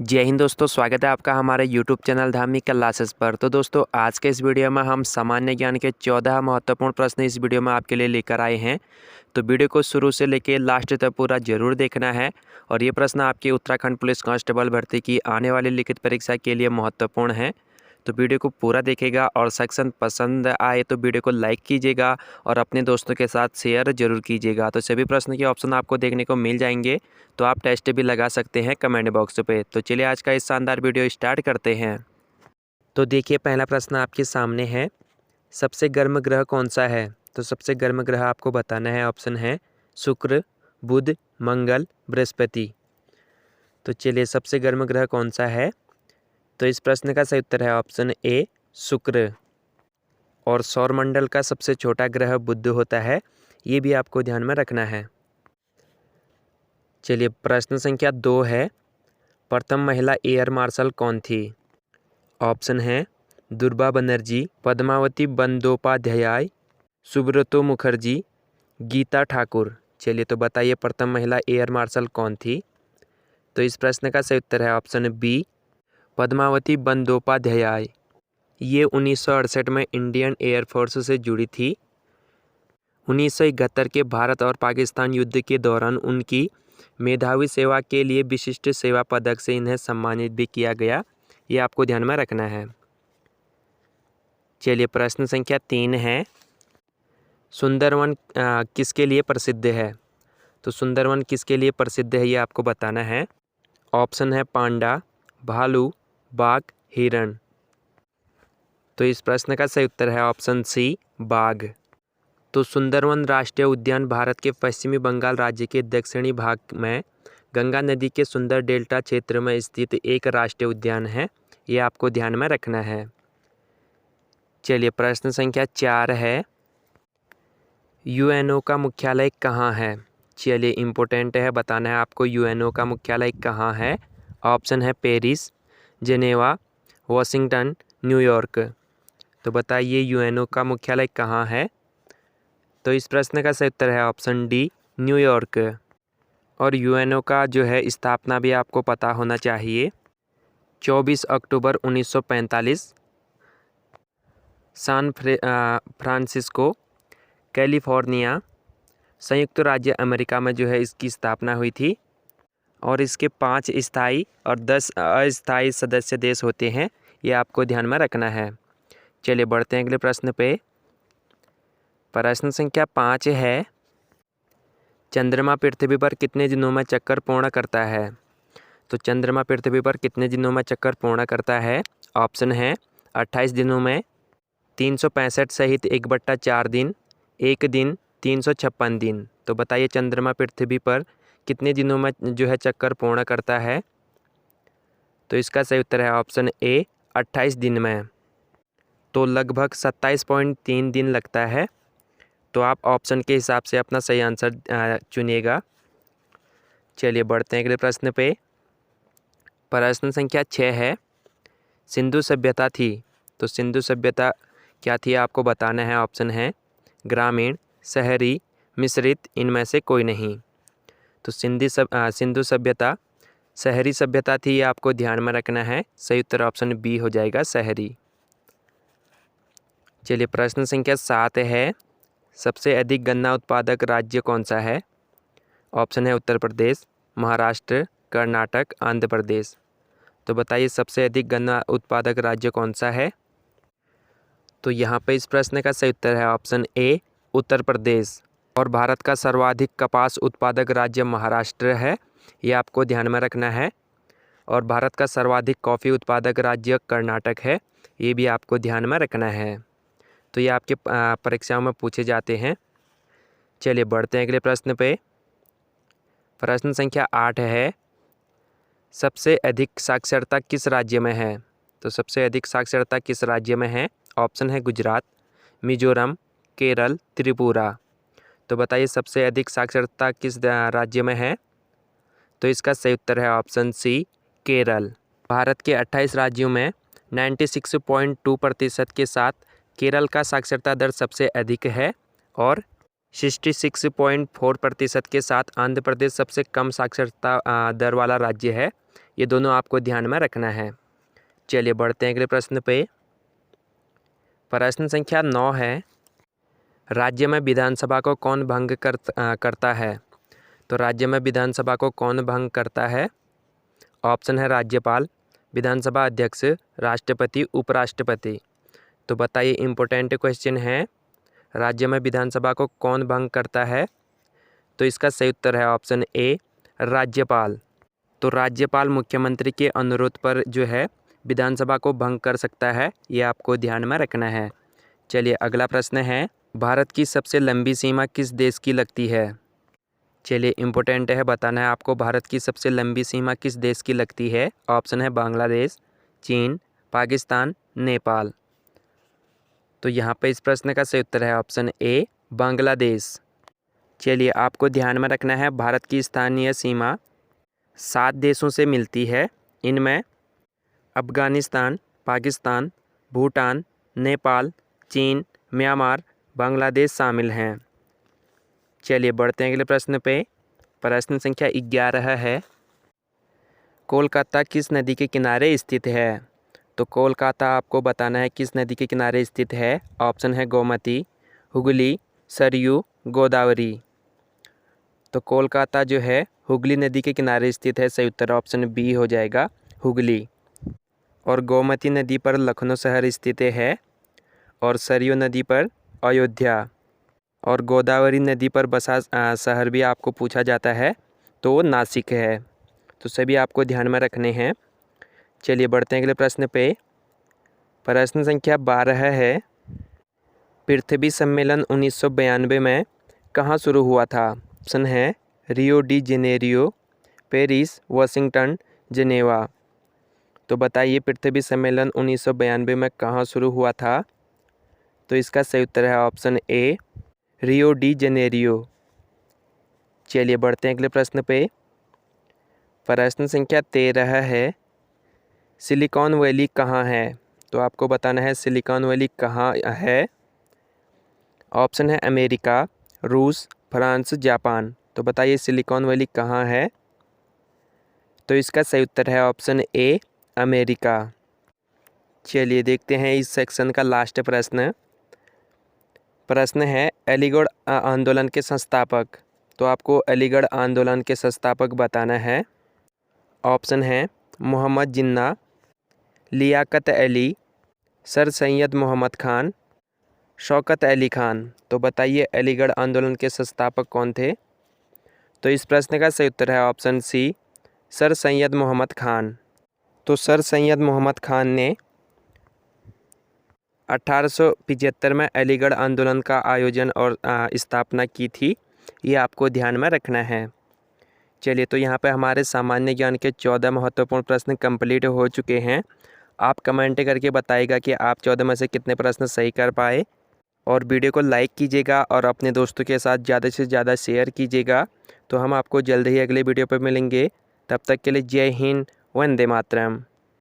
जय हिंद दोस्तों, स्वागत है आपका हमारे यूट्यूब चैनल धार्मिक क्लासेस पर। तो दोस्तों, आज के इस वीडियो में हम सामान्य ज्ञान के 14 महत्वपूर्ण प्रश्न इस वीडियो में आपके लिए लेकर आए हैं। तो वीडियो को शुरू से लेकर लास्ट तक पूरा जरूर देखना है। और ये प्रश्न आपकी उत्तराखंड पुलिस कांस्टेबल भर्ती की आने वाली लिखित परीक्षा के लिए महत्वपूर्ण है। तो वीडियो को पूरा देखेगा और सेक्शन पसंद आए तो वीडियो को लाइक कीजिएगा और अपने दोस्तों के साथ शेयर जरूर कीजिएगा। तो सभी प्रश्न के ऑप्शन आपको देखने को मिल जाएंगे, तो आप टेस्ट भी लगा सकते हैं कमेंट बॉक्स पे। तो चलिए आज का इस शानदार वीडियो स्टार्ट करते हैं। तो देखिए, पहला प्रश्न आपके सामने है, सबसे गर्म ग्रह कौन सा है? तो सबसे गर्म ग्रह आपको बताना है। ऑप्शन है शुक्र, बुध, मंगल, बृहस्पति। तो चलिए, सबसे गर्म ग्रह कौन सा है? तो इस प्रश्न का सही उत्तर है ऑप्शन ए शुक्र। और सौरमंडल का सबसे छोटा ग्रह बुध होता है, ये भी आपको ध्यान में रखना है। चलिए, प्रश्न संख्या 2 है, प्रथम महिला एयर मार्शल कौन थी? ऑप्शन है दुर्गा बनर्जी, पद्मावती बंदोपाध्याय, सुब्रतो मुखर्जी, गीता ठाकुर। चलिए, तो बताइए प्रथम महिला एयर मार्शल कौन थी? तो इस प्रश्न का सही उत्तर है ऑप्शन बी पद्मावती बंदोपाध्याय। ये 1968 में इंडियन एयरफोर्स से जुड़ी थी। 1971 के भारत और पाकिस्तान युद्ध के दौरान उनकी मेधावी सेवा के लिए विशिष्ट सेवा पदक से इन्हें सम्मानित भी किया गया। ये आपको ध्यान में रखना है। चलिए, प्रश्न संख्या 3 है, सुंदरवन किसके लिए प्रसिद्ध है? तो सुंदरवन किसके लिए प्रसिद्ध है, ये आपको बताना है। ऑप्शन है पांडा, भालू, बाघ, हिरण। तो इस प्रश्न का सही उत्तर है ऑप्शन सी बाघ। तो सुंदरवन राष्ट्रीय उद्यान भारत के पश्चिमी बंगाल राज्य के दक्षिणी भाग में गंगा नदी के सुंदर डेल्टा क्षेत्र में स्थित एक राष्ट्रीय उद्यान है। ये आपको ध्यान में रखना है। चलिए, प्रश्न संख्या 4 है, यूएनओ का मुख्यालय कहाँ है? चलिए, इम्पोर्टेंट है, बताना है आपको यूएनओ का मुख्यालय कहाँ है। ऑप्शन है पेरिस, जेनेवा, वाशिंगटन, न्यूयॉर्क। तो बताइए यूएनओ का मुख्यालय कहाँ है? तो इस प्रश्न का सही उत्तर है ऑप्शन डी न्यूयॉर्क। और यूएनओ का जो है स्थापना भी आपको पता होना चाहिए। 24 अक्टूबर 1945 सान फ्रांसिस्को, कैलिफोर्निया, संयुक्त राज्य अमेरिका में जो है इसकी स्थापना हुई थी। और इसके 5 स्थायी और 10 अस्थायी सदस्य देश होते हैं। ये आपको ध्यान में रखना है। चलिए, बढ़ते हैं अगले प्रश्न पे। प्रश्न संख्या 5 है, चंद्रमा पृथ्वी पर कितने दिनों में चक्कर पूर्ण करता है? तो चंद्रमा पृथ्वी पर कितने दिनों में चक्कर पूर्ण करता है? ऑप्शन है 28 दिनों में, 365 सहित 1/4 दिन, 1 दिन, 356 दिन। तो बताइए चंद्रमा पृथ्वी पर कितने दिनों में जो है चक्कर पूर्ण करता है? तो इसका सही उत्तर है ऑप्शन ए 28 दिन में। तो लगभग 27.3 दिन लगता है। तो आप ऑप्शन के हिसाब से अपना सही आंसर चुनिएगा। चलिए, बढ़ते हैं अगले प्रश्न पे। प्रश्न संख्या 6 है, सिंधु सभ्यता थी। तो सिंधु सभ्यता क्या थी आपको बताना है। ऑप्शन है ग्रामीण, शहरी, मिश्रित, इनमें से कोई नहीं। तो सिंधु सभ्यता शहरी सभ्यता थी, ये आपको ध्यान में रखना है। सही उत्तर ऑप्शन बी हो जाएगा, शहरी। चलिए, प्रश्न संख्या 7 है, सबसे अधिक गन्ना उत्पादक राज्य कौन सा है? ऑप्शन है उत्तर प्रदेश, महाराष्ट्र, कर्नाटक, आंध्र प्रदेश। तो बताइए सबसे अधिक गन्ना उत्पादक राज्य कौन सा है? तो यहाँ पे इस प्रश्न का सही उत्तर है ऑप्शन ए उत्तर प्रदेश। और भारत का सर्वाधिक कपास उत्पादक राज्य महाराष्ट्र है, ये आपको ध्यान में रखना है। और भारत का सर्वाधिक कॉफ़ी उत्पादक राज्य कर्नाटक है, ये भी आपको ध्यान में रखना है। तो ये आपके परीक्षाओं में पूछे जाते हैं। चलिए, बढ़ते हैं अगले प्रश्न पे। प्रश्न संख्या 8 है, सबसे अधिक साक्षरता किस राज्य में है? तो सबसे अधिक साक्षरता किस राज्य में है? ऑप्शन है गुजरात, मिजोरम, केरल, त्रिपुरा। तो बताइए सबसे अधिक साक्षरता किस राज्य में है? तो इसका सही उत्तर है ऑप्शन सी केरल। भारत के 28 राज्यों में 96.2% के साथ केरल का साक्षरता दर सबसे अधिक है। और 66.4% के साथ आंध्र प्रदेश सबसे कम साक्षरता दर वाला राज्य है। ये दोनों आपको ध्यान में रखना है। चलिए बढ़ते हैं अगले प्रश्न पे। प्रश्न संख्या 9 है, राज्य में विधानसभा को कौन भंग करता है? तो राज्य में विधानसभा को कौन भंग करता है? ऑप्शन है राज्यपाल, विधानसभा अध्यक्ष, राष्ट्रपति, उपराष्ट्रपति। तो बताइए, इम्पोर्टेंट क्वेश्चन है, राज्य में विधानसभा को कौन भंग करता है? तो इसका सही उत्तर है ऑप्शन ए, राज्यपाल। तो राज्यपाल मुख्यमंत्री के अनुरोध पर जो है विधानसभा को भंग कर सकता है, ये आपको ध्यान में रखना है। चलिए अगला प्रश्न है, भारत की सबसे लंबी सीमा किस देश की लगती है? चलिए इम्पोर्टेंट है, बताना है आपको भारत की सबसे लंबी सीमा किस देश की लगती है। ऑप्शन है बांग्लादेश, चीन, पाकिस्तान, नेपाल। तो यहाँ पे इस प्रश्न का सही उत्तर है ऑप्शन ए, बांग्लादेश। चलिए आपको ध्यान में रखना है, भारत की स्थानीय सीमा 7 देशों से मिलती है। इनमें अफ़गानिस्तान, पाकिस्तान, भूटान, नेपाल, चीन, म्यांमार, बांग्लादेश शामिल हैं। चलिए बढ़ते हैं अगले प्रश्न पे। प्रश्न संख्या 11 है, कोलकाता किस नदी के किनारे स्थित है? तो कोलकाता आपको बताना है किस नदी के किनारे स्थित है। ऑप्शन है गोमती, हुगली, सरयू, गोदावरी। तो कोलकाता जो है हुगली नदी के किनारे स्थित है, सही उत्तर ऑप्शन बी हो जाएगा, हुगली। और गोमती नदी पर लखनऊ शहर स्थित है, और सरयू नदी पर अयोध्या, और गोदावरी नदी पर बसा शहर भी आपको पूछा जाता है तो वो नासिक है। तो सभी आपको ध्यान में रखने हैं। चलिए बढ़ते हैं अगले प्रश्न पे। प्रश्न संख्या 12 है, पृथ्वी सम्मेलन 1992 में कहाँ शुरू हुआ था? ऑप्शन है Rio de Janeiro, Paris, Washington, Geneva. तो बताइए पृथ्वी सम्मेलन 1992 में कहाँ शुरू हुआ था? तो इसका सही उत्तर है option A, Rio de Janeiro. चलिए बढ़ते हैं अगले प्रश्न पे। प्रश्न संख्या 13 है, सिलिकॉन वैली कहाँ है? तो आपको बताना है सिलिकॉन वैली कहाँ है। ऑप्शन है अमेरिका, रूस, फ्रांस, जापान। तो बताइए सिलिकॉन वैली कहाँ है? तो इसका सही उत्तर है ऑप्शन ए, अमेरिका। चलिए देखते हैं इस सेक्शन का लास्ट प्रश्न। प्रश्न है, अलीगढ़ आंदोलन के संस्थापक। तो आपको अलीगढ़ आंदोलन के संस्थापक बताना है। ऑप्शन है मोहम्मद जिन्ना, लियाकत अली, सर सैयद मोहम्मद खान, शौकत अली खान। तो बताइए अलीगढ़ आंदोलन के संस्थापक कौन थे? तो इस प्रश्न का सही उत्तर है option C, sir Syed Mohammad Khan. तो सर सैयद मोहम्मद खान ने 1875 में अलीगढ़ आंदोलन का आयोजन और स्थापना की थी, ये आपको ध्यान में रखना है। चलिए तो यहाँ पे हमारे सामान्य ज्ञान के 14 महत्वपूर्ण प्रश्न कंप्लीट हो चुके हैं। आप कमेंट करके बताइएगा कि आप 14 में से कितने प्रश्न सही कर पाए, और वीडियो को लाइक कीजिएगा और अपने दोस्तों के साथ ज़्यादा से ज़्यादा शेयर कीजिएगा। तो हम आपको जल्द ही अगले वीडियो पर मिलेंगे। तब तक के लिए जय हिंद, वंदे मातरम।